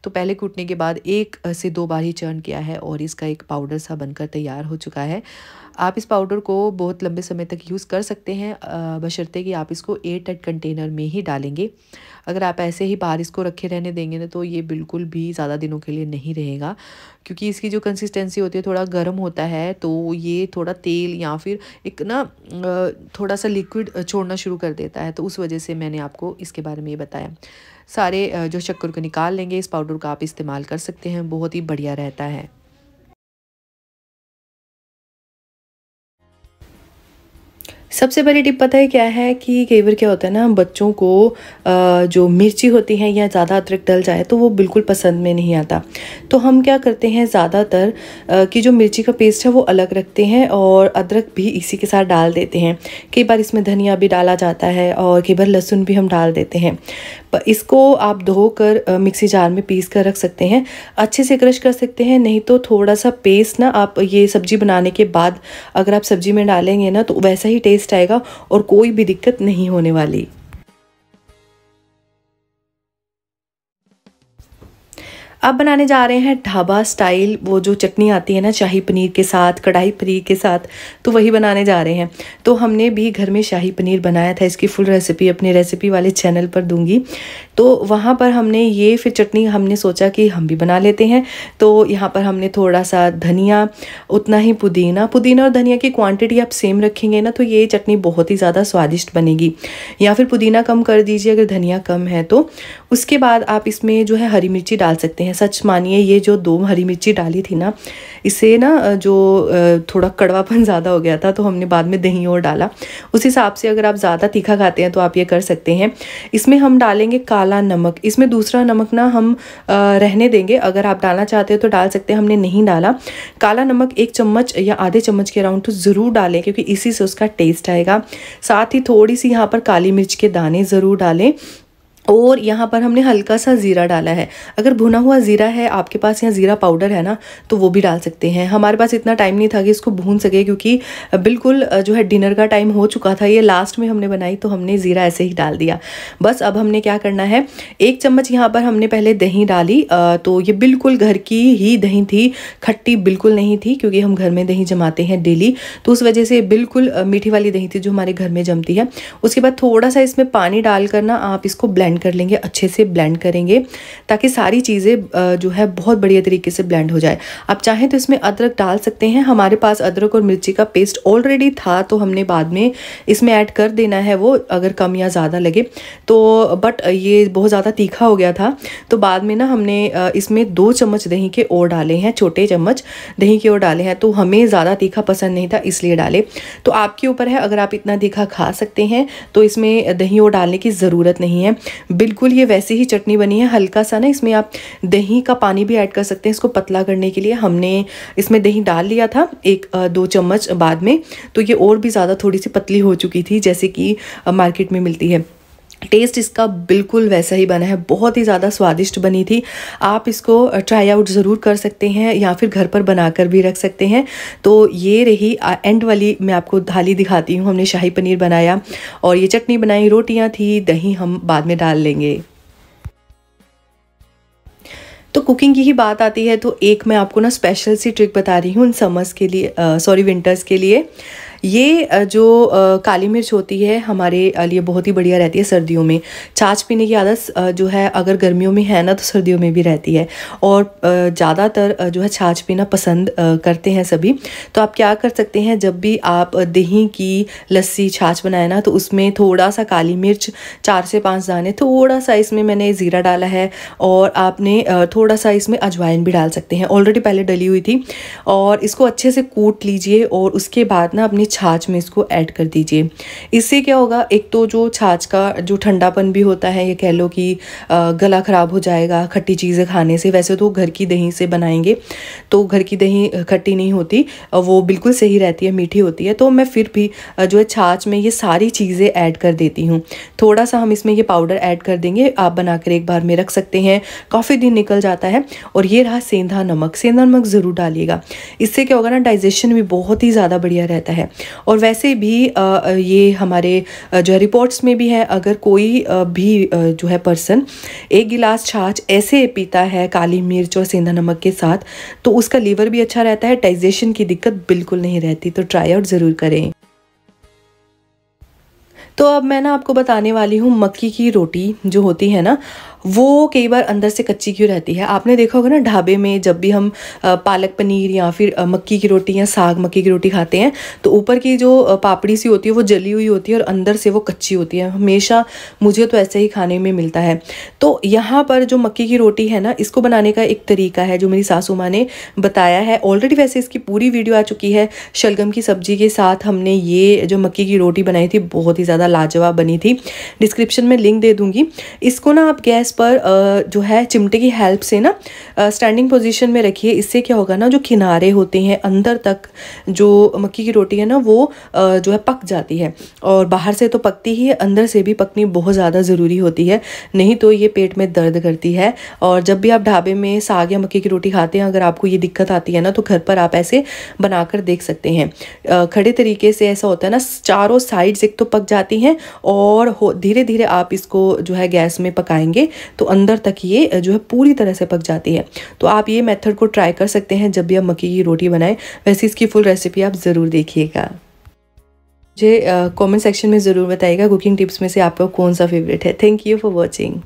तो पहले कूटने के बाद 1 से 2 बार ही चर्न किया है, और इसका एक पाउडर सा बनकर तैयार हो चुका है। आप इस पाउडर को बहुत लंबे समय तक यूज़ कर सकते हैं, बशर्ते कि आप इसको एयरटाइट कंटेनर में ही डालेंगे। अगर आप ऐसे ही बाहर इसको रखे रहने देंगे ना, तो ये बिल्कुल भी ज़्यादा दिनों के लिए नहीं रहेगा, क्योंकि इसकी जो कंसिस्टेंसी होती है थोड़ा गर्म होता है, तो ये थोड़ा तेल या फिर एक ना थोड़ा सा लिक्विड छोड़ना शुरू कर देता है। तो उस वजह से मैंने आपको इसके बारे में ये बताया। सारे जो शक्कर को निकाल लेंगे, इस पाउडर का आप इस्तेमाल कर सकते हैं, बहुत ही बढ़िया रहता है। सबसे बड़ी टिप पता है क्या है कि कई बार क्या होता है ना, बच्चों को जो मिर्ची होती है या ज़्यादा अदरक डल जाए तो वो बिल्कुल पसंद में नहीं आता। तो हम क्या करते हैं, ज़्यादातर कि जो मिर्ची का पेस्ट है वो अलग रखते हैं, और अदरक भी इसी के साथ डाल देते हैं। कई बार इसमें धनिया भी डाला जाता है, और कई बार लहसुन भी हम डाल देते हैं। इसको आप धोकर मिक्सी जार में पीस कर रख सकते हैं, अच्छे से क्रश कर सकते हैं। नहीं तो थोड़ा सा पेस्ट ना आप ये सब्जी बनाने के बाद अगर आप सब्जी में डालेंगे ना, तो वैसा ही टेस्ट आएगा और कोई भी दिक्कत नहीं होने वाली। अब बनाने जा रहे हैं ढाबा स्टाइल वो जो चटनी आती है ना शाही पनीर के साथ, कढ़ाई पनीर के साथ, तो वही बनाने जा रहे हैं। तो हमने भी घर में शाही पनीर बनाया था, इसकी फुल रेसिपी अपने रेसिपी वाले चैनल पर दूंगी। तो वहाँ पर हमने ये फिर चटनी हमने सोचा कि हम भी बना लेते हैं। तो यहाँ पर हमने थोड़ा सा धनिया, उतना ही पुदीना और धनिया की क्वांटिटी आप सेम रखेंगे ना, तो ये चटनी बहुत ही ज़्यादा स्वादिष्ट बनेगी। या फिर पुदीना कम कर दीजिए अगर धनिया कम है तो। उसके बाद आप इसमें जो है हरी मिर्ची डाल सकते हैं। सच मानिए ये जो 2 हरी मिर्ची डाली थी ना, इससे ना जो थोड़ा कड़वापन ज़्यादा हो गया था, तो हमने बाद में दही और डाला। उस हिसाब से अगर आप ज़्यादा तीखा खाते हैं तो आप ये कर सकते हैं। इसमें हम डालेंगे काला नमक, इसमें दूसरा नमक ना हम रहने देंगे, अगर आप डालना चाहते हो तो डाल सकते हैं, हमने नहीं डाला। काला नमक 1 चम्मच या आधे चम्मच के अराउंड तो ज़रूर डालें, क्योंकि इसी से उसका टेस्ट आएगा। साथ ही थोड़ी सी यहाँ पर काली मिर्च के दाने ज़रूर डालें, और यहाँ पर हमने हल्का सा ज़ीरा डाला है। अगर भुना हुआ ज़ीरा है आपके पास या ज़ीरा पाउडर है ना, तो वो भी डाल सकते हैं। हमारे पास इतना टाइम नहीं था कि इसको भून सके, क्योंकि बिल्कुल जो है डिनर का टाइम हो चुका था। ये लास्ट में हमने बनाई, तो हमने ज़ीरा ऐसे ही डाल दिया। बस अब हमने क्या करना है, 1 चम्मच यहाँ पर हमने पहले दही डाली। तो ये बिल्कुल घर की ही दही थी, खट्टी बिल्कुल नहीं थी, क्योंकि हम घर में दही जमाते हैं डेली, तो उस वजह से बिल्कुल मीठी वाली दही थी जो हमारे घर में जमती है। उसके बाद थोड़ा सा इसमें पानी डाल कर ना आप इसको ब्लेंड ग्राइंड कर लेंगे, अच्छे से ब्लेंड करेंगे ताकि सारी चीज़ें जो है बहुत बढ़िया तरीके से ब्लेंड हो जाए। आप चाहें तो इसमें अदरक डाल सकते हैं, हमारे पास अदरक और मिर्ची का पेस्ट ऑलरेडी था तो हमने बाद में इसमें ऐड कर देना है वो, अगर कम या ज़्यादा लगे तो। बट ये बहुत ज़्यादा तीखा हो गया था तो बाद में ना हमने इसमें 2 चम्मच दही के और डाले हैं, छोटे चम्मच दही के और डाले हैं। तो हमें ज़्यादा तीखा पसंद नहीं था इसलिए डाले। तो आपके ऊपर है, अगर आप इतना तीखा खा सकते हैं तो इसमें दही और डालने की ज़रूरत नहीं है। बिल्कुल ये वैसे ही चटनी बनी है। हल्का सा ना इसमें आप दही का पानी भी ऐड कर सकते हैं इसको पतला करने के लिए। हमने इसमें दही डाल लिया था 1-2 चम्मच बाद में, तो ये और भी ज़्यादा थोड़ी सी पतली हो चुकी थी जैसे कि मार्केट में मिलती है। टेस्ट इसका बिल्कुल वैसा ही बना है, बहुत ही ज़्यादा स्वादिष्ट बनी थी। आप इसको ट्राई आउट ज़रूर कर सकते हैं या फिर घर पर बनाकर भी रख सकते हैं। तो ये रही एंड वाली, मैं आपको थाली दिखाती हूँ। हमने शाही पनीर बनाया और ये चटनी बनाई, रोटियाँ थी, दही हम बाद में डाल लेंगे। तो कुकिंग की ही बात आती है तो एक मैं आपको ना स्पेशल सी ट्रिक बता रही हूँ इन समर्स के लिए, सॉरी विंटर्स के लिए। ये जो काली मिर्च होती है हमारे लिए बहुत ही बढ़िया रहती है सर्दियों में। छाछ पीने की आदत जो है अगर गर्मियों में है ना तो सर्दियों में भी रहती है, और ज़्यादातर जो है छाछ पीना पसंद करते हैं सभी। तो आप क्या कर सकते हैं, जब भी आप दही की लस्सी छाछ बनाए ना तो उसमें थोड़ा सा काली मिर्च 4 से 5 दाने, थोड़ा सा इसमें मैंने ज़ीरा डाला है और आपने थोड़ा सा इसमें अजवाइन भी डाल सकते हैं, ऑलरेडी पहले डली हुई थी। और इसको अच्छे से कूट लीजिए और उसके बाद ना अपनी छाछ में इसको ऐड कर दीजिए। इससे क्या होगा, एक तो जो छाछ का जो ठंडापन भी होता है, ये कह लो कि गला ख़राब हो जाएगा खट्टी चीज़ें खाने से। वैसे तो घर की दही से बनाएंगे तो घर की दही खट्टी नहीं होती, वो बिल्कुल सही रहती है, मीठी होती है। तो मैं फिर भी जो है छाछ में ये सारी चीज़ें ऐड कर देती हूँ। थोड़ा सा हम इसमें ये पाउडर ऐड कर देंगे, आप बनाकर एक बार में रख सकते हैं, काफ़ी दिन निकल जाता है। और ये रहा सेंधा नमक, सेंधा नमक ज़रूर डालिएगा। इससे क्या होगा ना, डाइजेशन भी बहुत ही ज़्यादा बढ़िया रहता है। और वैसे भी ये हमारे जो है रिपोर्ट्स में भी है, अगर कोई भी जो है पर्सन 1 गिलास छाछ ऐसे पीता है काली मिर्च और सेंधा नमक के साथ तो उसका लीवर भी अच्छा रहता है, डाइजेशन की दिक्कत बिल्कुल नहीं रहती। तो ट्राई आउट ज़रूर करें। तो अब मैं ना आपको बताने वाली हूँ मक्की की रोटी जो होती है ना, वो कई बार अंदर से कच्ची क्यों रहती है। आपने देखा होगा ना ढाबे में जब भी हम पालक पनीर या फिर मक्की की रोटी या साग मक्की की रोटी खाते हैं तो ऊपर की जो पापड़ी सी होती है वो जली हुई होती है और अंदर से वो कच्ची होती है। हमेशा मुझे तो ऐसे ही खाने में मिलता है। तो यहाँ पर जो मक्की की रोटी है ना, इसको बनाने का एक तरीका है जो मेरी सासू माँ ने बताया है। ऑलरेडी वैसे इसकी पूरी वीडियो आ चुकी है, शलगम की सब्जी के साथ हमने ये जो मक्की की रोटी बनाई थी, बहुत ही ज़्यादा लाजवाब बनी थी। डिस्क्रिप्शन में लिंक दे दूँगी। इसको ना आप गैस पर जो है चिमटे की हेल्प से ना स्टैंडिंग पोजीशन में रखिए। इससे क्या होगा ना, जो किनारे होते हैं अंदर तक जो मक्की की रोटी है ना वो जो है पक जाती है। और बाहर से तो पकती ही है, अंदर से भी पकनी बहुत ज़्यादा ज़रूरी होती है, नहीं तो ये पेट में दर्द करती है। और जब भी आप ढाबे में साग या मक्की की रोटी खाते हैं, अगर आपको ये दिक्कत आती है ना तो घर पर आप ऐसे बनाकर देख सकते हैं। खड़े तरीके से ऐसा होता है ना, चारों साइड्स एक तो पक जाती हैं और धीरे धीरे आप इसको जो है गैस में पकाएंगे तो अंदर तक ये जो है पूरी तरह से पक जाती है। तो आप ये मेथड को ट्राई कर सकते हैं जब भी आप मक्की की रोटी बनाएं। वैसे इसकी फुल रेसिपी आप ज़रूर देखिएगा। मुझे कमेंट सेक्शन में ज़रूर बताइएगा कुकिंग टिप्स में से आपका कौन सा फेवरेट है। Thank you for watching.